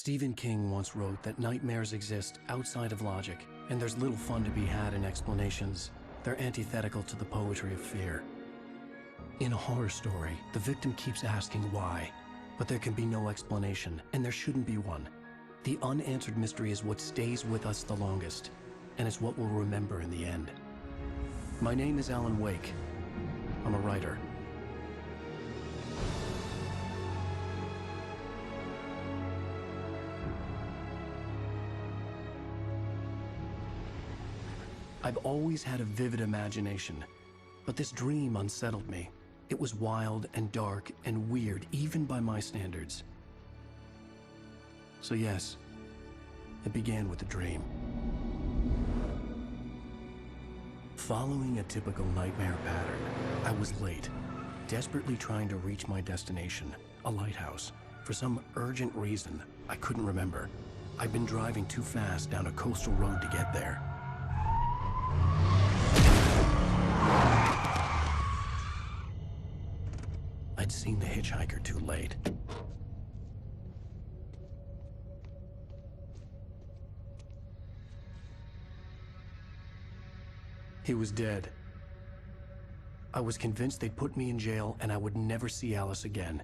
Stephen King once wrote that nightmares exist outside of logic, and there's little fun to be had in explanations. They're antithetical to the poetry of fear. In a horror story, the victim keeps asking why, but there can be no explanation, and there shouldn't be one. The unanswered mystery is what stays with us the longest, and it's what we'll remember in the end. My name is Alan Wake. I'm a writer. I've always had a vivid imagination, but this dream unsettled me. It was wild and dark and weird, even by my standards. So yes, it began with a dream. Following a typical nightmare pattern, I was late, desperately trying to reach my destination, a lighthouse. For some urgent reason, I couldn't remember. I'd been driving too fast down a coastal road to get there. I'd seen the hitchhiker too late. He was dead. I was convinced they'd put me in jail and I would never see Alice again.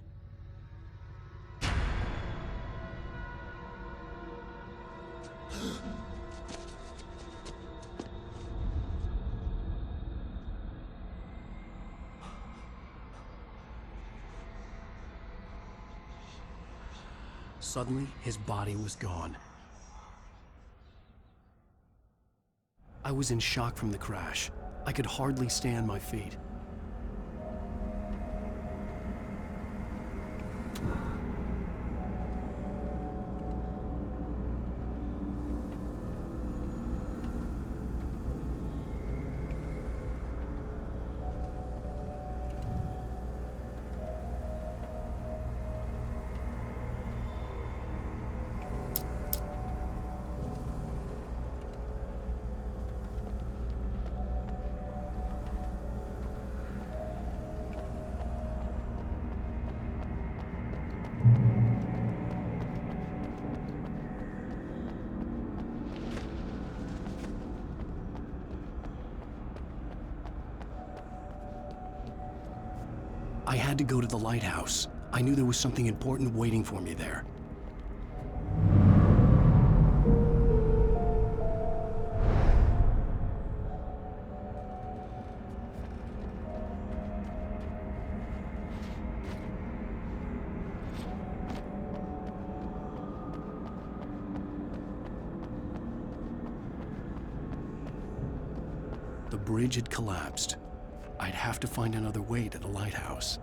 Suddenly, his body was gone. I was in shock from the crash. I could hardly stay on my feet. I had to go to the lighthouse. I knew there was something important waiting for me there. The bridge had collapsed. I'd have to find another way to the lighthouse.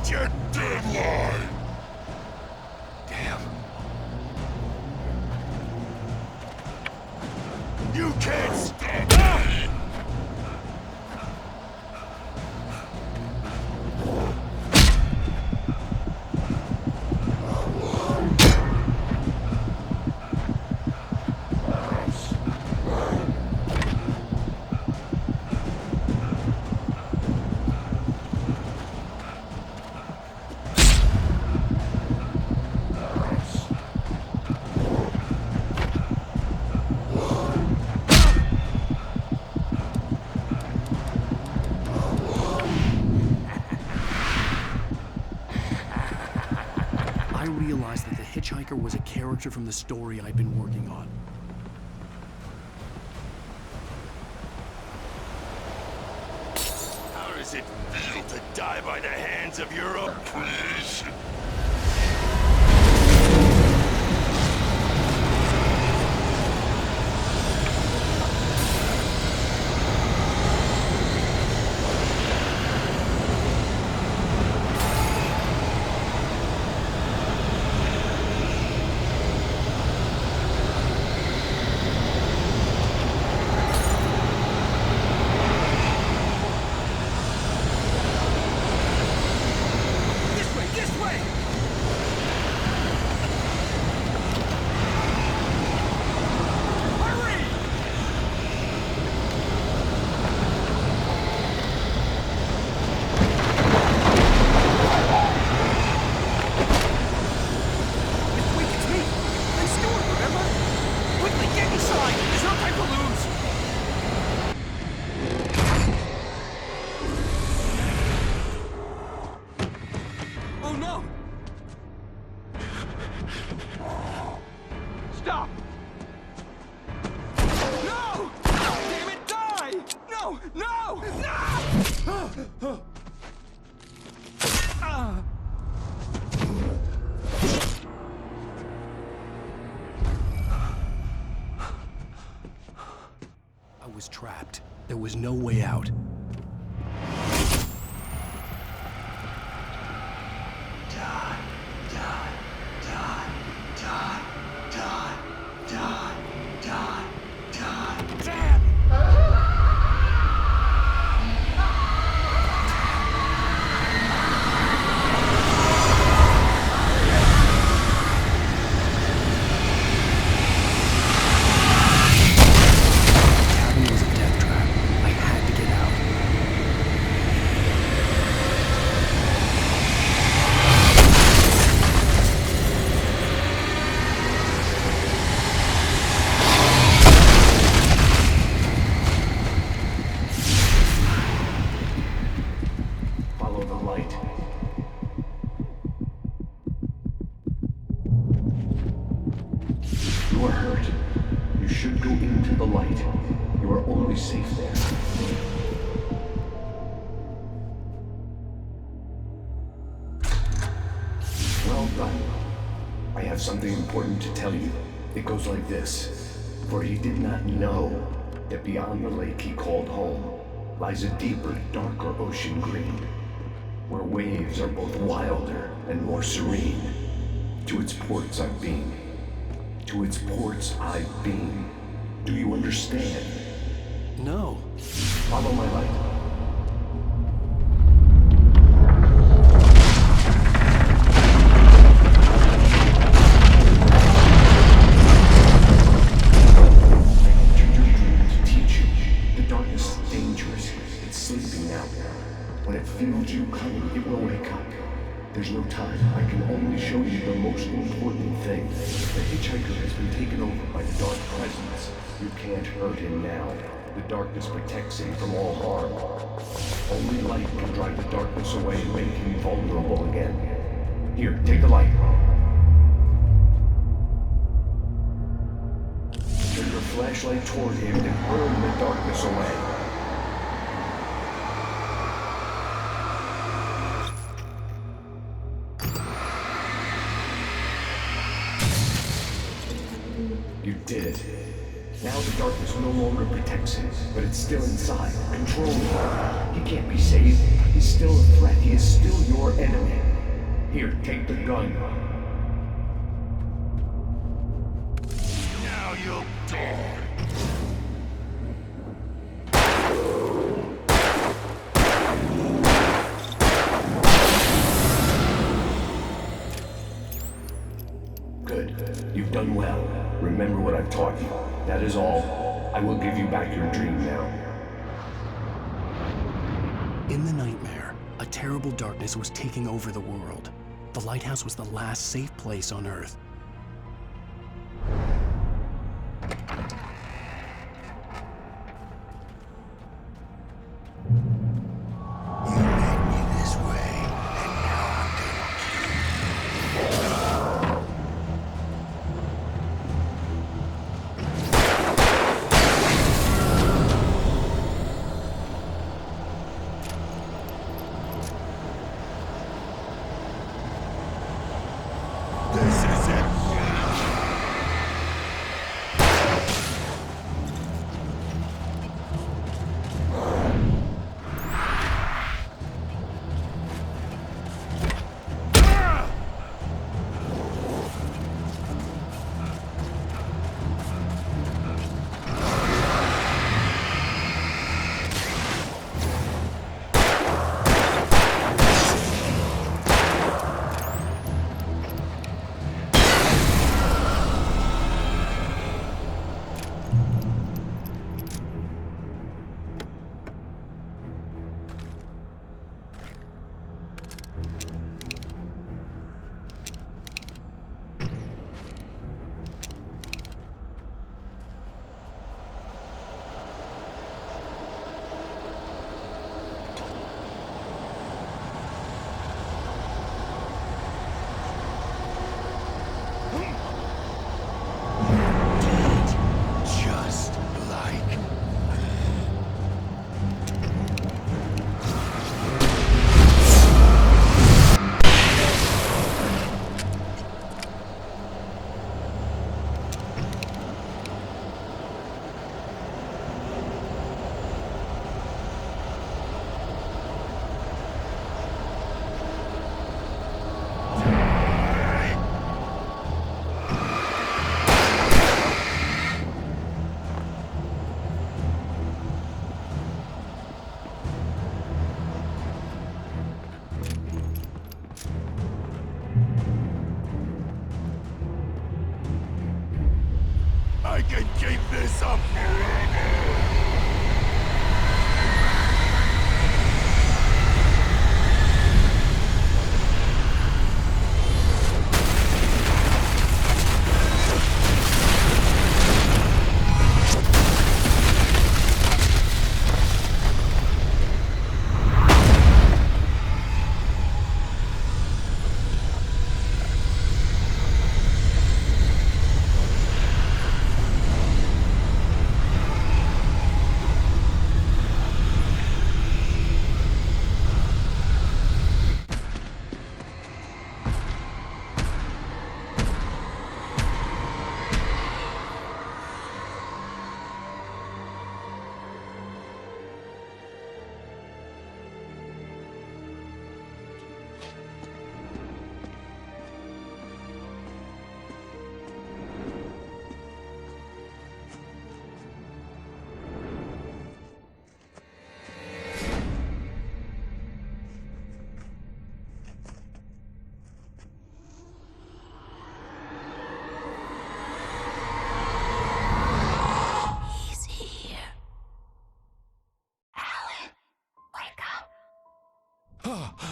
Your deadline! Damn. You can't stand it! I realized that the hitchhiker was a character from the story I'd been working on. How does does it feel to die by the hands of your own creation? Stop! No! Damn it, die! No! No! No! I was trapped. There was no way out. You are hurt. You should go into the light. You are only safe there. Well done. I have something important to tell you. It goes like this. For he did not know that beyond the lake he called home lies a deeper, darker ocean green, where waves are both wilder and more serene. To its ports I've been. To its ports I've been. Do you understand? No. Follow my light. When it feels you coming, it will wake up. There's no time. I can only show you the most important thing. The hitchhiker has been taken over by the dark presence. You can't hurt him now. The darkness protects him from all harm. Only light can drive the darkness away and make him vulnerable again. Here, take the light. Turn your flashlight toward him and burn the darkness away. You did it. Now the darkness no longer protects him, but it's still inside, controlling him. He can't be saved. He's still a threat. He is still your enemy. Here, take the gun. Now you'll die. Good. You've done well. Remember what I've taught you. That is all. I will give you back your dream now. In the nightmare, a terrible darkness was taking over the world. The lighthouse was the last safe place on Earth. I can keep this up forever!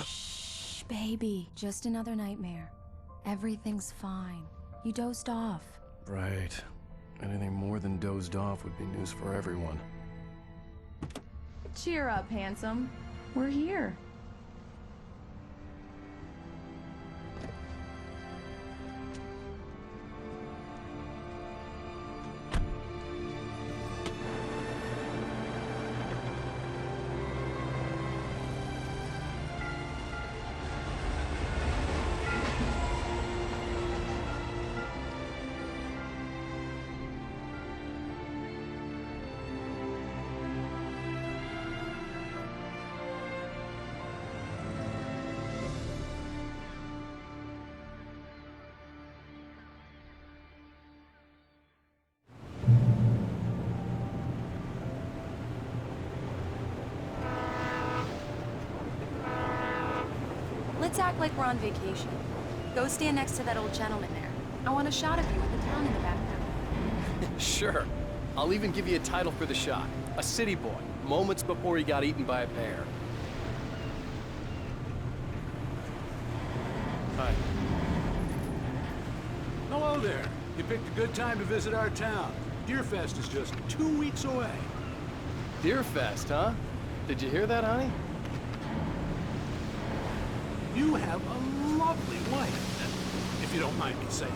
Shh, baby. Just another nightmare. Everything's fine. You dozed off. Right. Anything more than dozed off would be news for everyone. Cheer up, handsome. We're here. Let's act like we're on vacation. Go stand next to that old gentleman there. I want a shot of you with the town in the background. Sure. I'll even give you a title for the shot. A city boy, moments before he got eaten by a bear. Hi. Hello there. You picked a good time to visit our town. Deerfest is just 2 weeks away. Deerfest, huh? Did you hear that, honey? You have a lovely wife, if you don't mind me saying.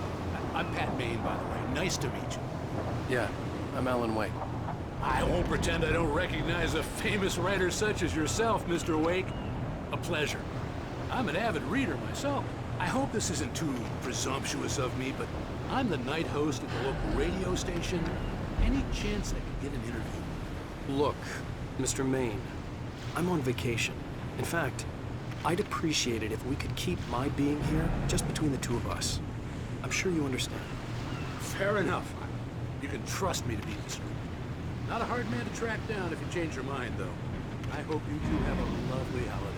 I'm Pat Maine, by the way. Nice to meet you. Yeah, I'm Alan Wake. I won't pretend I don't recognize a famous writer such as yourself, Mr. Wake. A pleasure. I'm an avid reader myself. I hope this isn't too presumptuous of me, but I'm the night host at the local radio station. Any chance I could get an interview? Look, Mr. Maine, I'm on vacation. In fact, I'd appreciate it if we could keep my being here just between the two of us. I'm sure you understand. Fair enough. You can trust me to be discreet. Not a hard man to track down if you change your mind, though. I hope you two have a lovely holiday.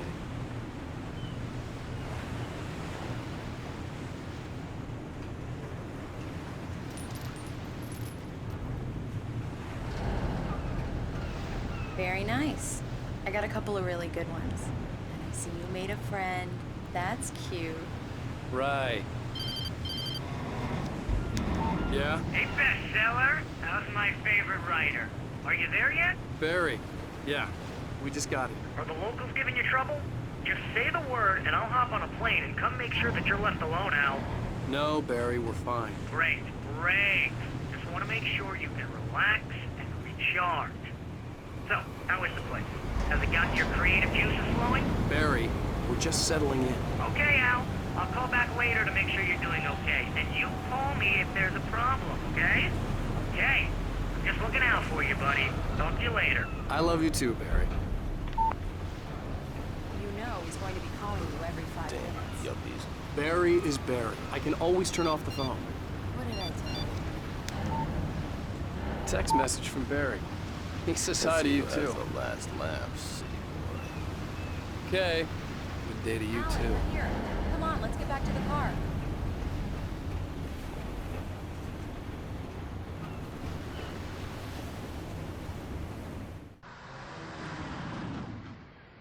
Very nice. I got a couple of really good ones. And I see you made a friend. That's cute. Right. Yeah? Hey, bestseller, how's my favorite writer? Are you there yet? Barry. Yeah. We just got it. Are the locals giving you trouble? Just say the word and I'll hop on a plane and come make sure that you're left alone, Al. No, Barry, we're fine. Great, great. Just want to make sure you can relax and recharge. So, how is the place? Has it gotten your creative juices flowing? Barry, we're just settling in. Okay, Al. I'll call back later to make sure you're doing okay. And you call me if there's a problem, okay? Okay. I'm just looking out for you, buddy. Talk to you later. I love you too, Barry. You know he's going to be calling you every 5 minutes. Yuppies. Barry is Barry. I can always turn off the phone. What did I tell you? Text message from Barry. He says hi to you too. The last laugh, city boy. Okay. Good day to you Alan, too. we're here. Come on, let's get back to the car.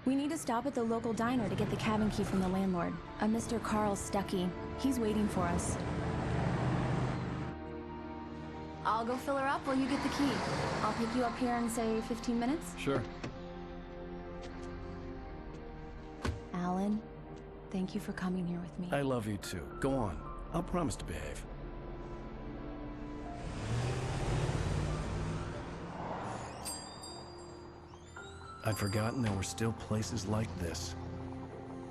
We need to stop at the local diner to get the cabin key from the landlord, a Mr. Carl Stuckey. He's waiting for us. I'll go fill her up while you get the key. I'll pick you up here in, say, 15 minutes? Sure. Alan, thank you for coming here with me. I love you too. Go on. I'll promise to behave. I'd forgotten there were still places like this.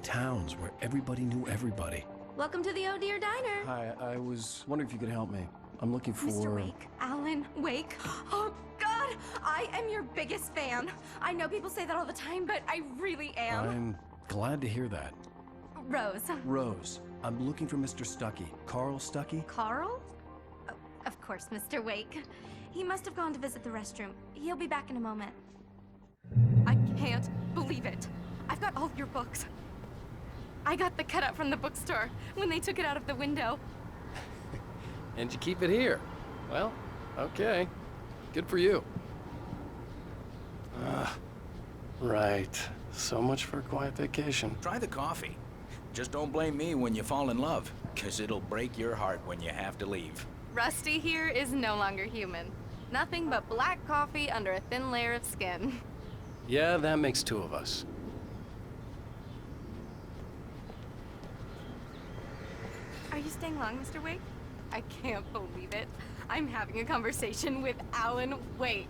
Towns where everybody knew everybody. Welcome to the Oh Dear Diner. Hi, I was wondering if you could help me. I'm looking for... Mr. Wake. Alan Wake. Oh, God! I am your biggest fan. I know people say that all the time, but I really am. I'm glad to hear that. Rose. Rose, I'm looking for Mr. Stuckey. Carl Stuckey? Carl? Oh, of course, Mr. Wake. He must have gone to visit the restroom. He'll be back in a moment. I can't believe it. I've got all your books. I got the cutout from the bookstore when they took it out of the window. And you keep it here. Well, okay. Good for you. Right. So much for a quiet vacation. Try the coffee. Just don't blame me when you fall in love, 'cause it'll break your heart when you have to leave. Rusty here is no longer human. Nothing but black coffee under a thin layer of skin. Yeah, that makes two of us. Are you staying long, Mr. Wake? I can't believe it. I'm having a conversation with Alan Wake.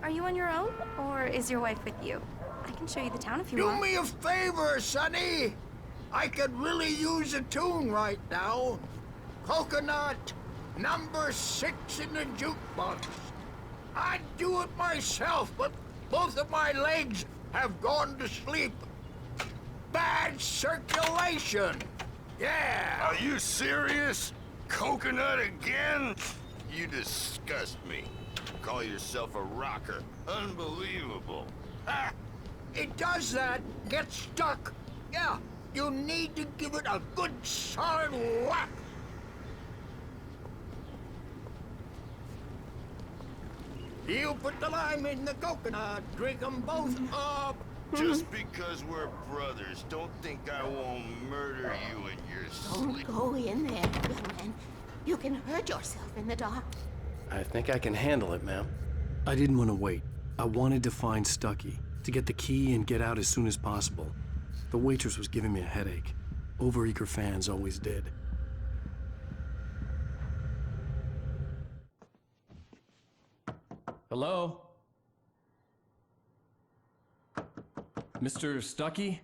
Are you on your own, or is your wife with you? I can show you the town if you Do want. me a favor, Sonny. I could really use a tune right now. Coconut, number 6 in the jukebox. I'd do it myself, but both of my legs have gone to sleep. Bad circulation. Yeah. Are you serious? Coconut again? You disgust me. Call yourself a rocker. Unbelievable. Ah, it does that. Get stuck. Yeah, you need to give it a good solid whack. You put the lime in the coconut, drink them both up. Just because we're brothers, don't think I won't murder you in your sleep. Don't go in there, young man. You can hurt yourself in the dark. I think I can handle it, ma'am. I didn't want to wait. I wanted to find Stuckey, to get the key and get out as soon as possible. The waitress was giving me a headache. Overeager fans always did. Hello? Mr. Stuckey?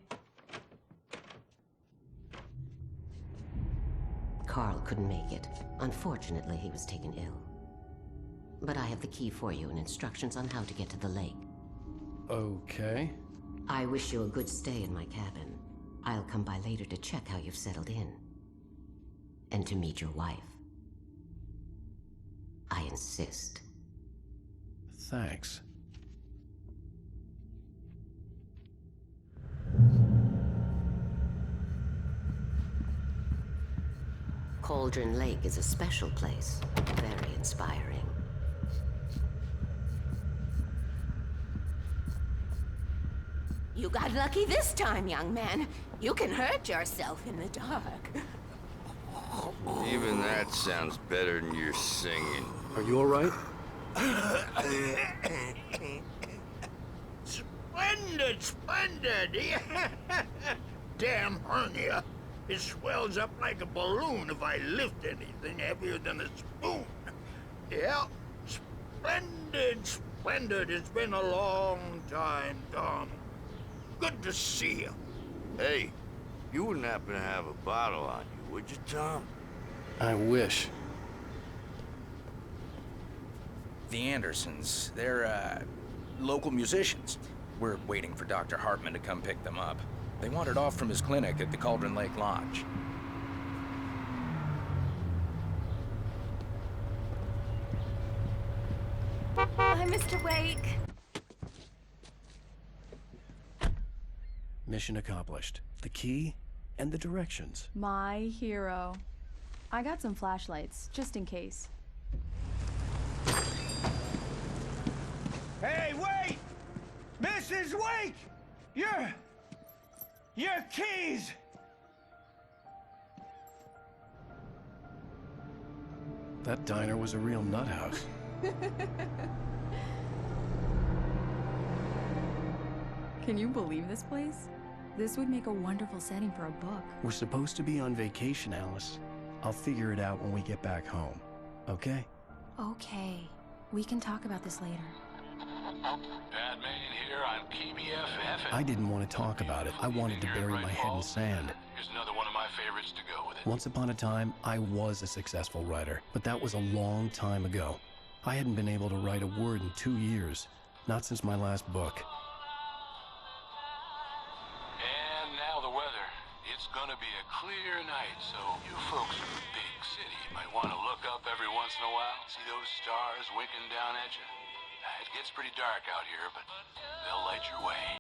Carl couldn't make it. Unfortunately, he was taken ill. But I have the key for you and instructions on how to get to the lake. Okay. I wish you a good stay in my cabin. I'll come by later to check how you've settled in. And to meet your wife. I insist. Thanks. Cauldron Lake is a special place. Very inspiring. You got lucky this time, young man. You can hurt yourself in the dark. Even that sounds better than your singing. Are you all right? Splendid, splendid! Damn hernia. It swells up like a balloon if I lift anything heavier than a spoon. Yeah, splendid, splendid. It's been a long time, Tom. Good to see you. Hey, you wouldn't happen to have a bottle on you, would you, Tom? I wish. The Andersons, they're, local musicians. We're waiting for Dr. Hartman to come pick them up. They wandered off from his clinic at the Cauldron Lake Lodge. Hi, Mr. Wake. Mission accomplished. The key and the directions. My hero. I got some flashlights, just in case. Hey, wait! Mrs. Wake! Your keys! That diner was a real nut house. Can you believe this place? This would make a wonderful setting for a book. We're supposed to be on vacation, Alice. I'll figure it out when we get back home, okay? Okay. We can talk about this later. Batman here on KBFF. I didn't want to talk about it. I wanted to bury my head in sand. Here's another one of my favorites to go with it. Once upon a time, I was a successful writer, but that was a long time ago. I hadn't been able to write a word in 2 years, not since my last book. And now the weather. It's gonna be a clear night, so you folks in the big city might want to look up every once in a while, see those stars winking down at you. It gets pretty dark out here, but they'll light your way.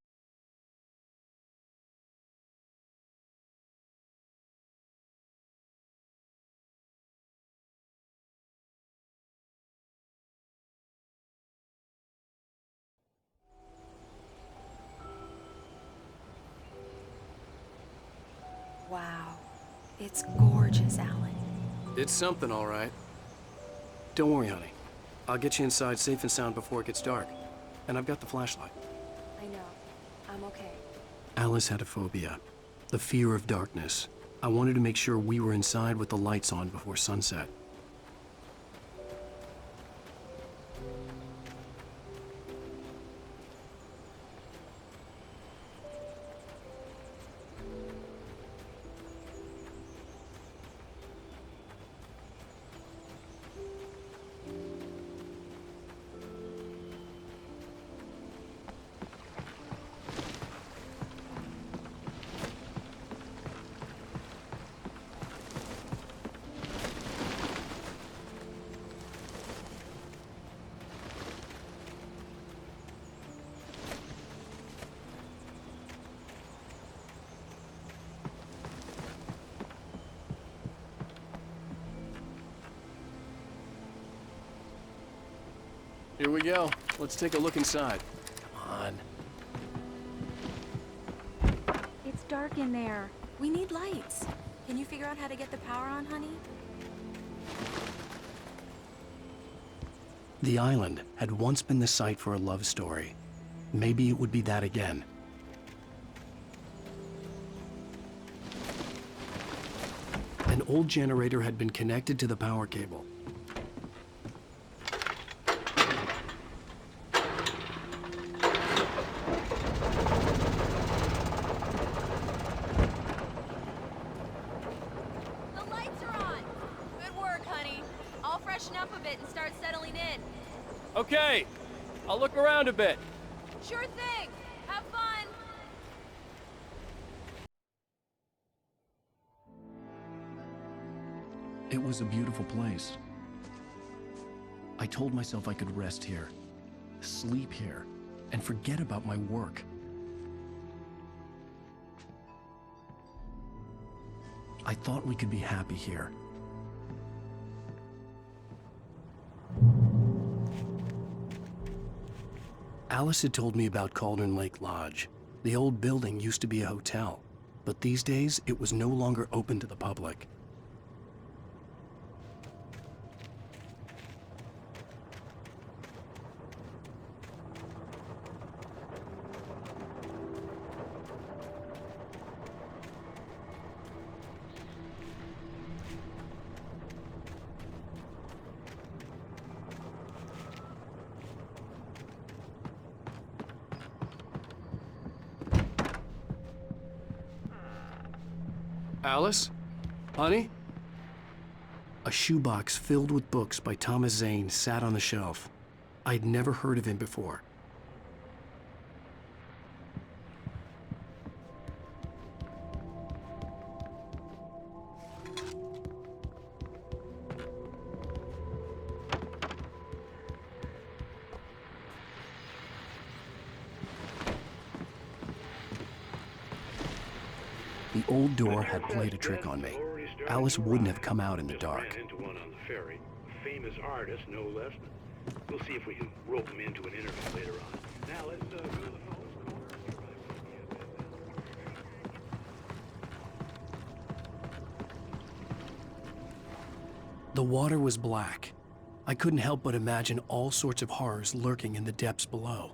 Wow. It's gorgeous, Alan. It's something, all right. Don't worry, honey. I'll get you inside safe and sound before it gets dark. And I've got the flashlight. I know. I'm okay. Alice had a phobia. The fear of darkness. I wanted to make sure we were inside with the lights on before sunset. Here we go. Let's take a look inside. Come on. It's dark in there. We need lights. Can you figure out how to get the power on, honey? The island had once been the site for a love story. Maybe it would be that again. An old generator had been connected to the power cable. The lights are on. Good work, honey. I'll freshen up a bit and start settling in. Okay. I'll look around a bit. Sure thing. Have fun. It was a beautiful place. I told myself I could rest here, sleep here, and forget about my work. I thought we could be happy here. Alice had told me about Cauldron Lake Lodge. The old building used to be a hotel, but these days it was no longer open to the public. Alice? Honey? A shoebox filled with books by Thomas Zane sat on the shelf. I'd never heard of him before. The old door had played a trick on me. Alice wouldn't have come out in the dark. Ran into one on the ferry. A famous artist, no less. We'll see if we can rope him into an interview later on. Now let's go to the phone. The water was black. I couldn't help but imagine all sorts of horrors lurking in the depths below.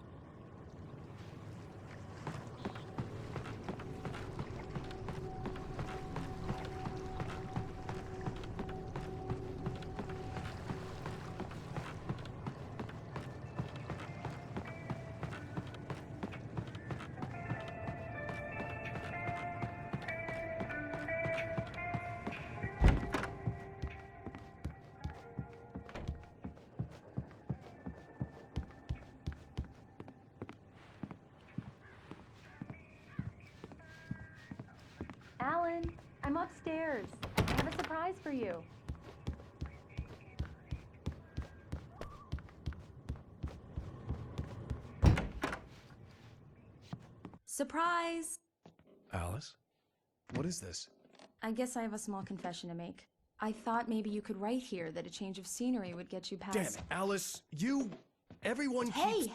Alan, I'm upstairs. I have a surprise for you. Surprise! Alice? What is this? I guess I have a small confession to make. I thought maybe you could write here that a change of scenery would get you past— Damn it, Alice, everyone Hey,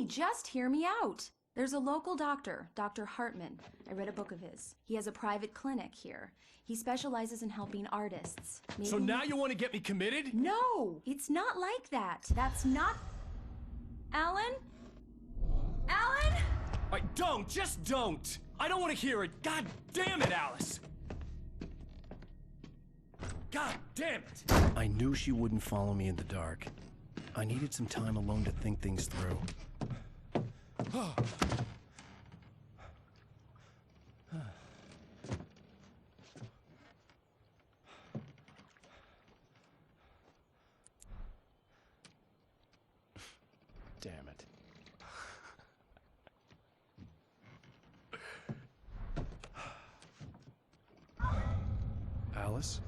just hear me out. There's a local doctor, Dr. Hartman. I read a book of his. He has a private clinic here. He specializes in helping artists. Maybe... So now you want to get me committed? No, it's not like that. That's not... Alan? Alan? Just don't! I don't want to hear it. God damn it, Alice! God damn it! I knew she wouldn't follow me in the dark. I needed some time alone to think things through. Damn it. Alice?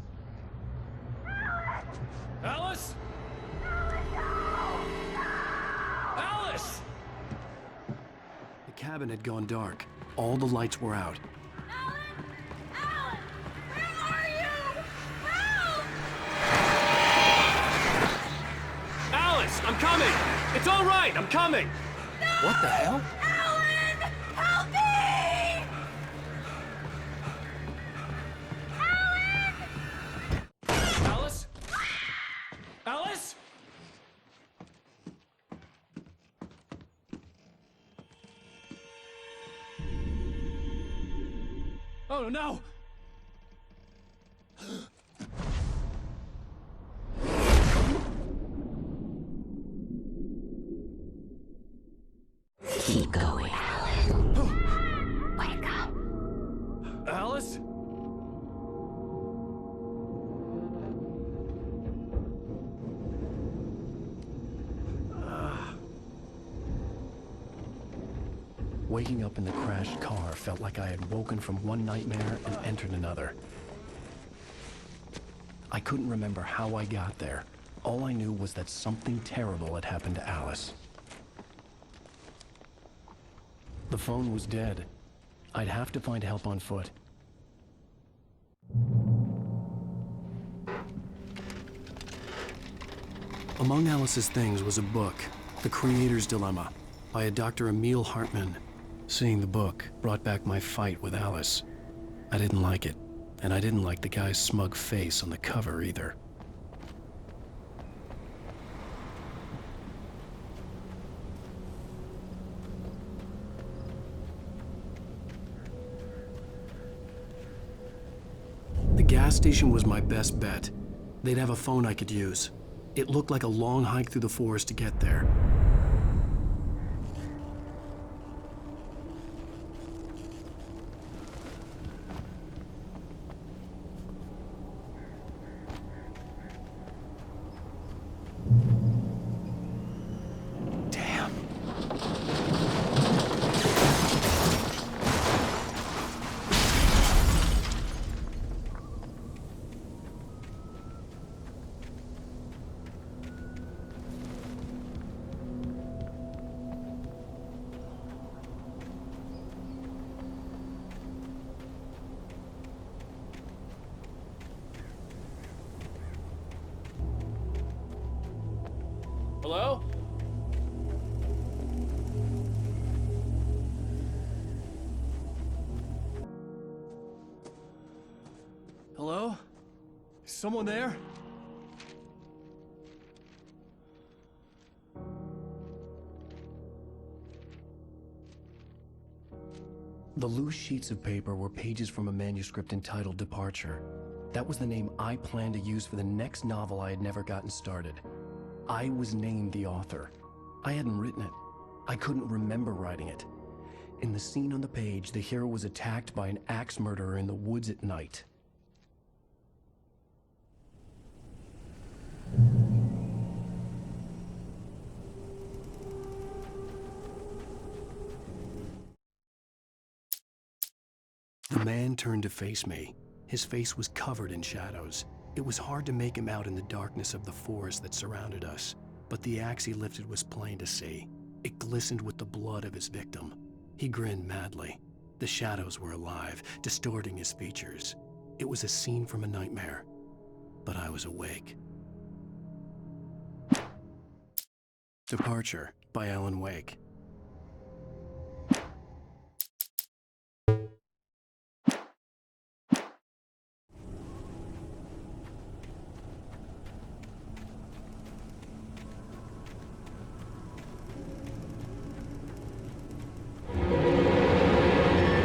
Alice? Alice! The cabin had gone dark. All the lights were out. Alan! Where are you? Help! Alice, I'm coming! It's all right, I'm coming! No! What the hell? Alan! Help me! Alan! Alice? Alice? Oh no! Keep going, Alan. Wake up. Alice? Waking up in the crashed car felt like I had woken from one nightmare and entered another. I couldn't remember how I got there. All I knew was that something terrible had happened to Alice. The phone was dead. I'd have to find help on foot. Among Alice's things was a book, The Creator's Dilemma, by a Dr. Emil Hartman. Seeing the book brought back my fight with Alice. I didn't like it, and I didn't like the guy's smug face on the cover either. The gas station was my best bet. They'd have a phone I could use. It looked like a long hike through the forest to get there. Hello? Hello? Is someone there? The loose sheets of paper were pages from a manuscript entitled Departure. That was the name I planned to use for the next novel I had never gotten started. I was named the author. I hadn't written it. I couldn't remember writing it. In the scene on the page, the hero was attacked by an axe murderer in the woods at night. The man turned to face me. His face was covered in shadows. It was hard to make him out in the darkness of the forest that surrounded us, but the axe he lifted was plain to see. It glistened with the blood of his victim. He grinned madly. The shadows were alive, distorting his features. It was a scene from a nightmare, but I was awake. Departure by Alan Wake.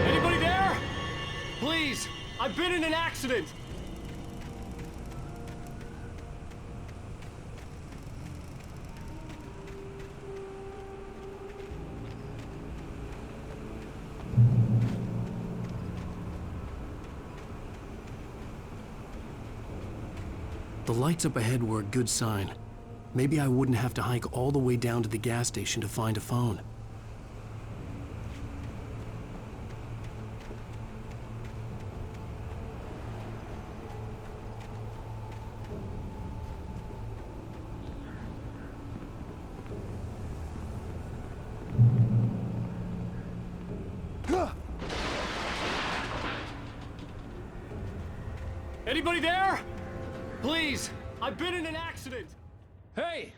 Anybody there? Please, I've been in an accident. The lights up ahead were a good sign. Maybe I wouldn't have to hike all the way down to the gas station to find a phone. Anybody there? Please, I've been in an accident. Hey!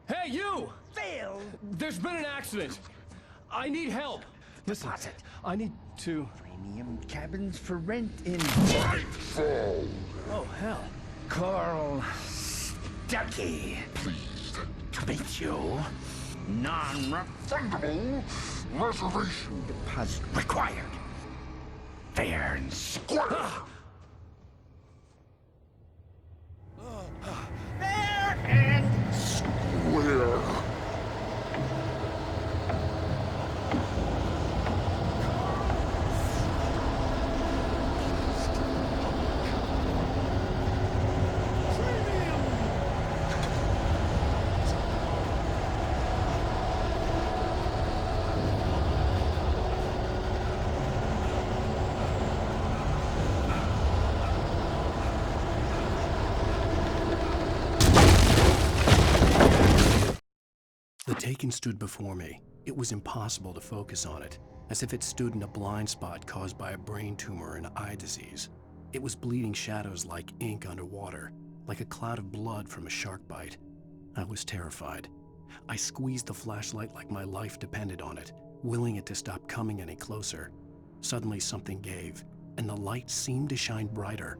Hey, you! Phil! There's been an accident. I need help. Listen, I need to... Premium cabins for rent in... Nightfall! Oh, hell. Carl Stuckey. Pleased To meet you. Non-refundable reservation deposit required. Fair and square. Fair and square. The Taken stood before me. It was impossible to focus on it, as if it stood in a blind spot caused by a brain tumor and eye disease. It was bleeding shadows like ink underwater, like a cloud of blood from a shark bite. I was terrified. I squeezed the flashlight like my life depended on it, willing it to stop coming any closer. Suddenly something gave, and the light seemed to shine brighter.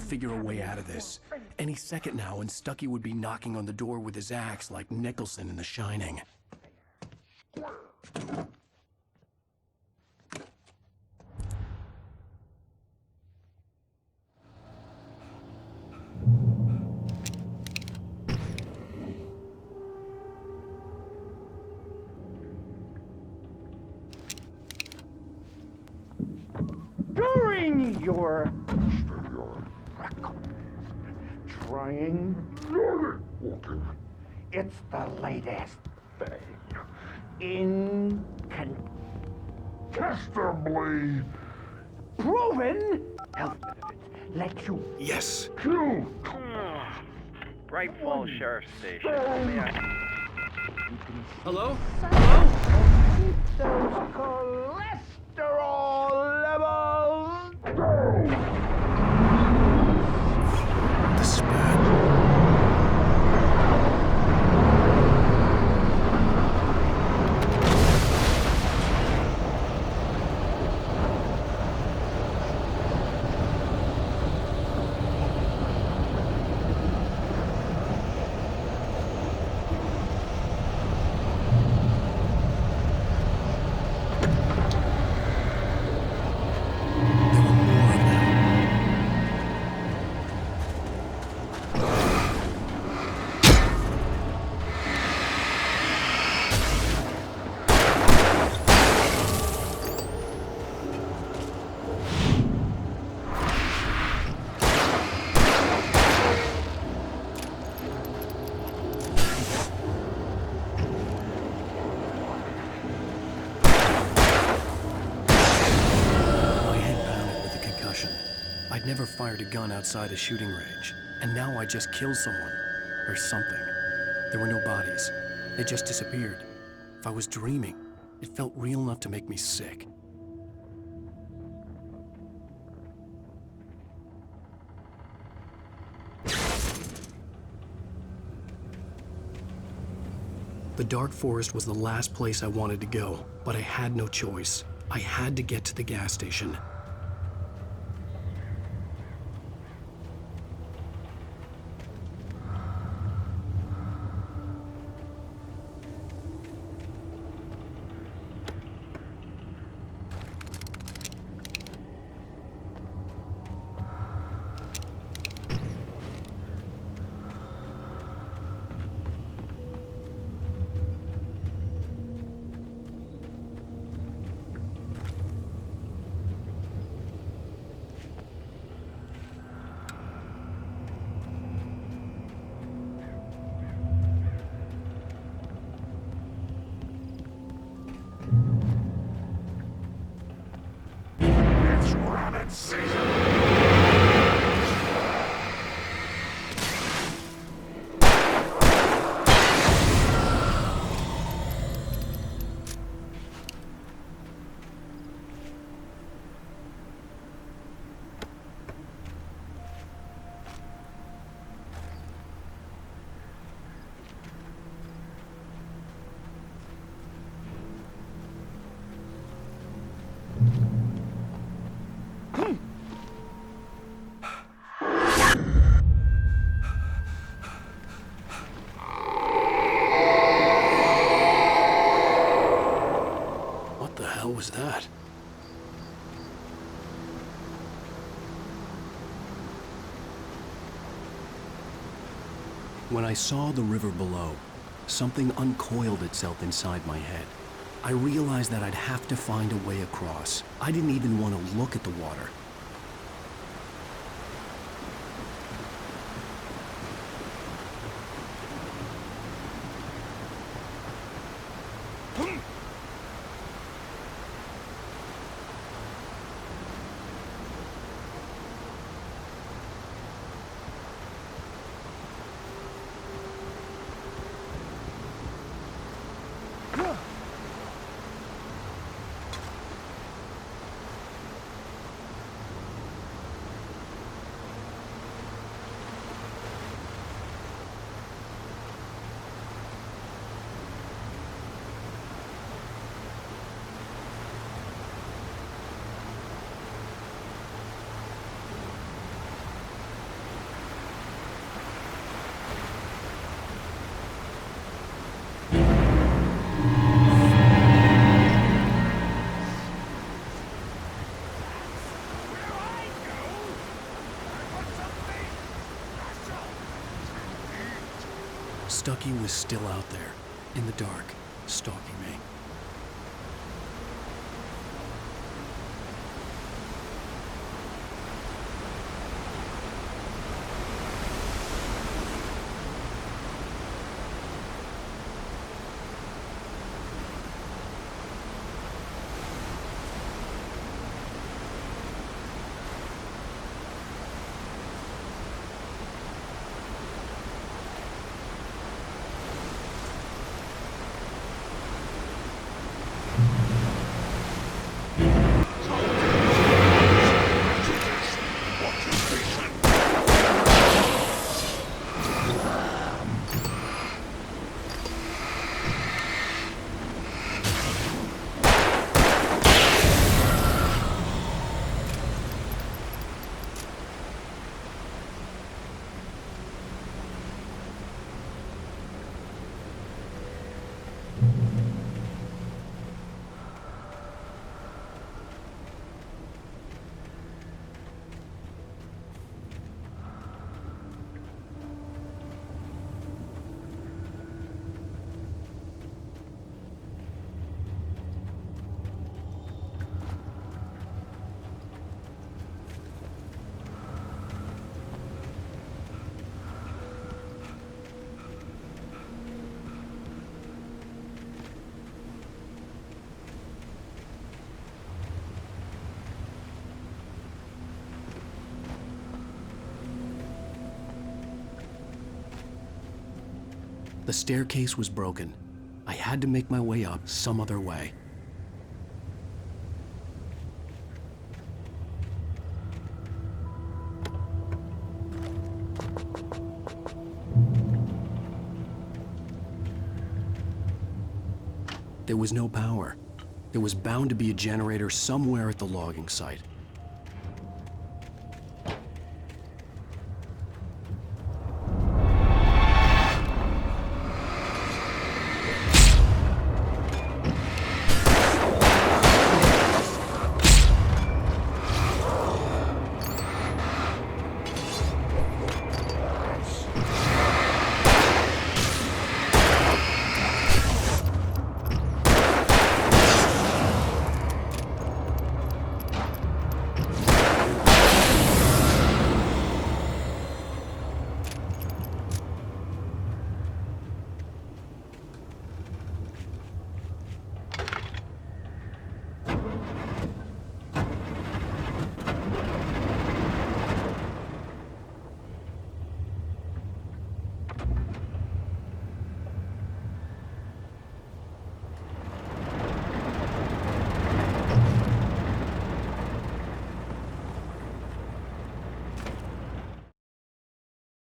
Figure a way out of this. Any second now, and Stuckey would be knocking on the door with his axe like Nicholson in The Shining. During your trying, Walking It's the latest thing. Incontestably proven health benefits. Let you Yes. kill. Bright Falls Sheriff Station. Hello? Those cholesterol levels down. This is bad. I'd never fired a gun outside a shooting range, and now I just killed someone. Or something. There were no bodies. They just disappeared. If I was dreaming, it felt real enough to make me sick. The dark forest was the last place I wanted to go, but I had no choice. I had to get to the gas station. What the hell was that? When I saw the river below, something uncoiled itself inside my head. I realized that I'd have to find a way across. I didn't even want to look at the water. Stucky was still out there, in the dark, stalking me. The staircase was broken. I had to make my way up some other way. There was no power. There was bound to be a generator somewhere at the logging site.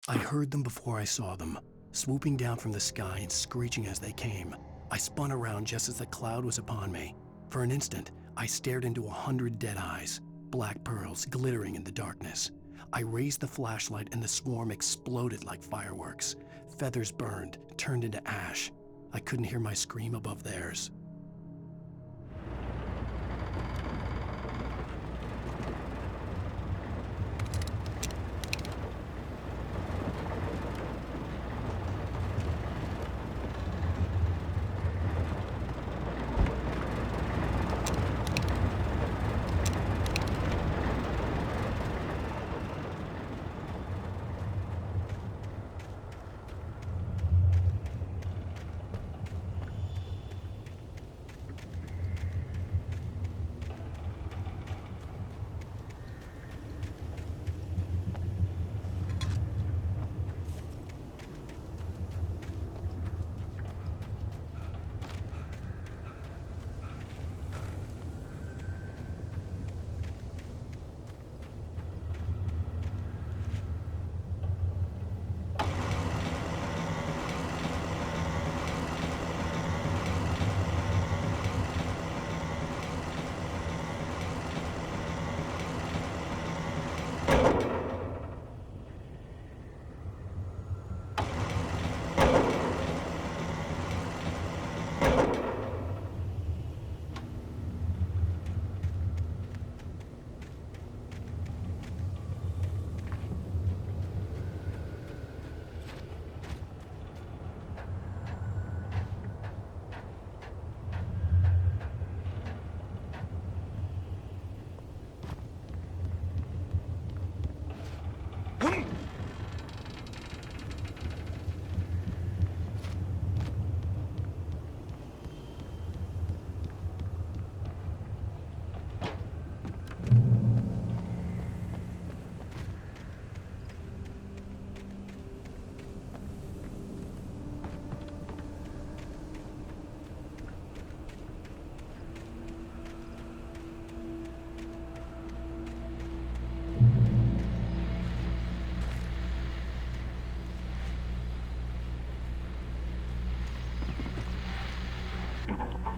I heard them before I saw them, swooping down from the sky and screeching as they came. I spun around just as the cloud was upon me. For an instant, I stared into 100 dead eyes, black pearls glittering in the darkness. I raised the flashlight and the swarm exploded like fireworks. Feathers burned, turned into ash. I couldn't hear my scream above theirs.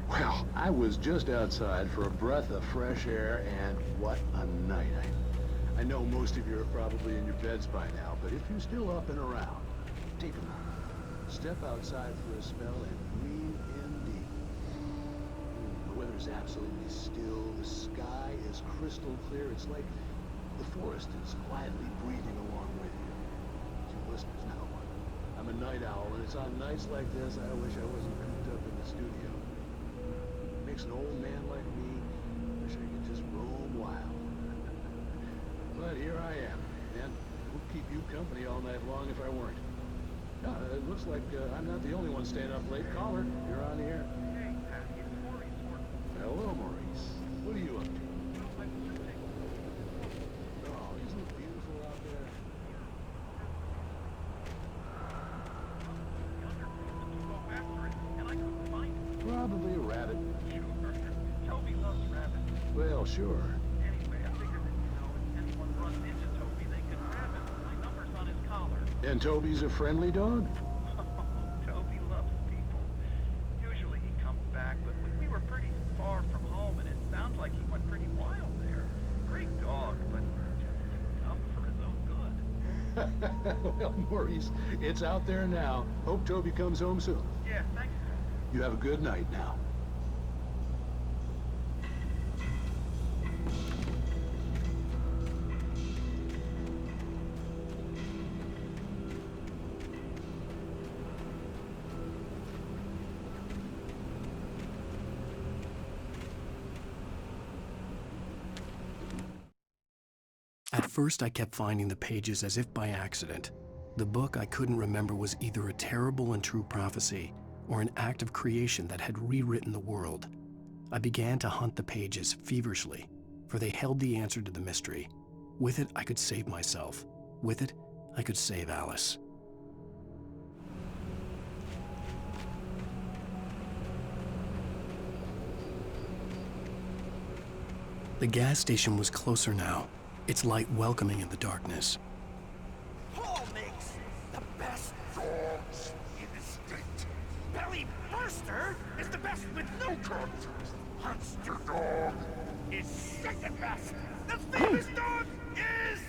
Well, I was just outside for a breath of fresh air, and what a night. I know most of you are probably in your beds by now, but if you're still up and around, take a moment. Step outside for a spell and breathe in deep. The weather's absolutely still. The sky is crystal clear. It's like the forest is quietly breathing along with you. To listeners now, I'm a night owl, and it's on nights like this I wish I wasn't cooped up in the studio. Makes an old man like me wish I could just roam wild. But here I am, and would keep you company all night long if I weren't. It looks like I'm not the only one staying up late. Caller, you're on the air. Hello, Maurice. What are you up to? Oh, isn't it beautiful out there? sure. Anyway, I figured that, if anyone runs into Toby, they could grab him. My number's on his collar. And Toby's a friendly dog? Toby loves people. Usually he comes back, but we were pretty far from home, and it sounds like he went pretty wild there. Great dog, but just dumb for his own good. Well, Maurice, it's out there now. Hope Toby comes home soon. Yeah, thanks. You have a good night now. At first, I kept finding the pages as if by accident. The book I couldn't remember was either a terrible and true prophecy or an act of creation that had rewritten the world. I began to hunt the pages feverishly, for they held the answer to the mystery. With it, I could save myself. With it, I could save Alice. The gas station was closer now, its light welcoming in the darkness. Paul makes the best dogs in the state. Belly Burster is the best with no contest. Monster Dog is second best. The famous dog is...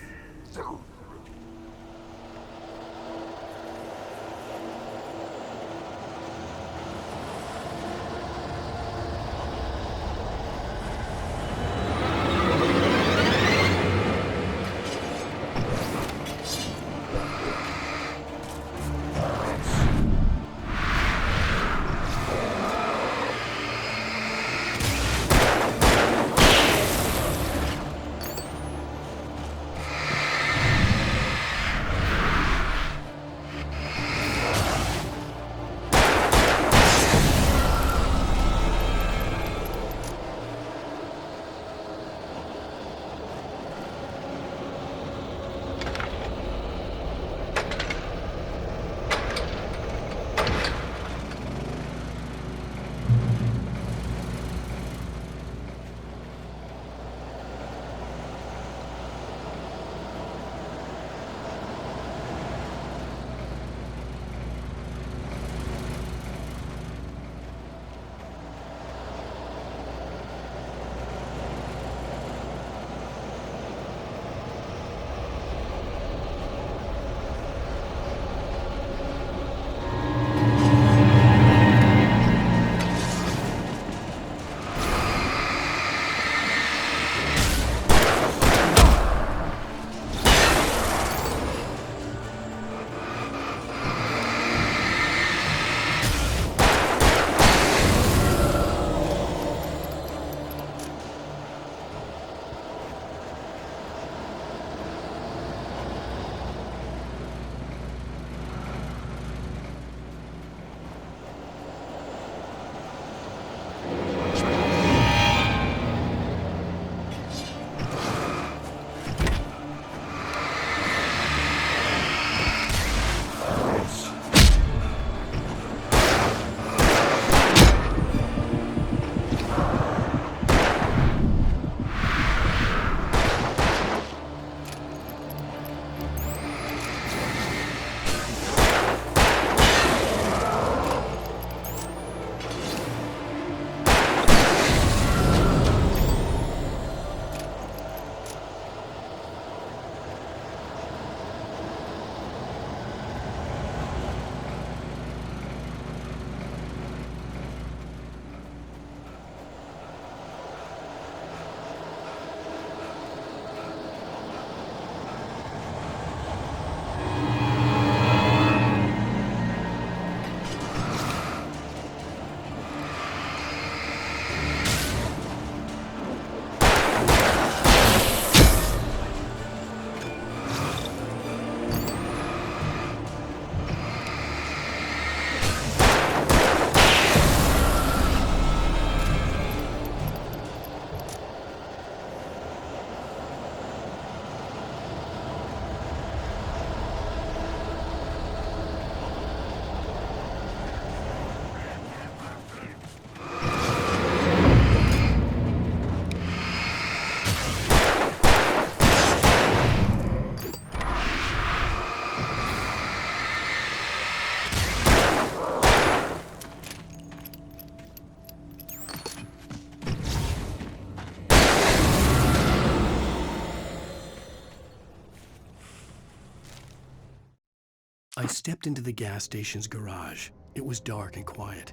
I stepped into the gas station's garage. It was dark and quiet.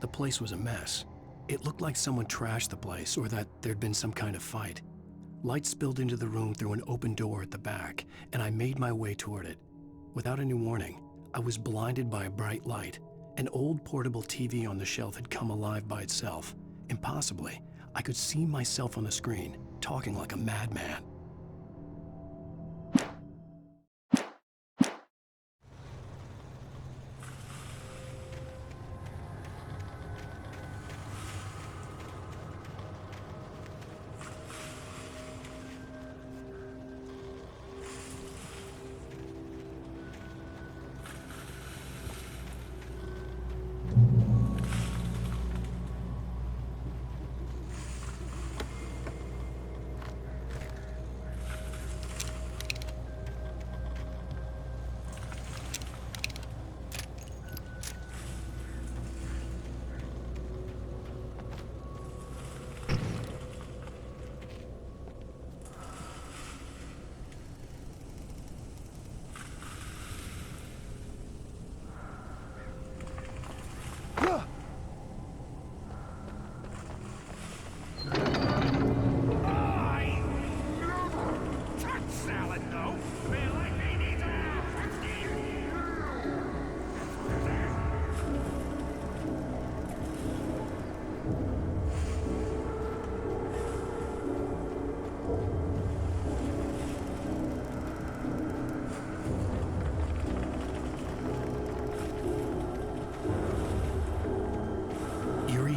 The place was a mess. It looked like someone trashed the place or that there'd been some kind of fight. Light spilled into the room through an open door at the back, and I made my way toward it. Without any warning, I was blinded by a bright light. An old portable TV on the shelf had come alive by itself. Impossibly, I could see myself on the screen, talking like a madman.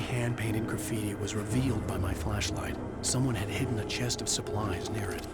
Hand-painted graffiti was revealed by my flashlight. Someone had hidden a chest of supplies near it.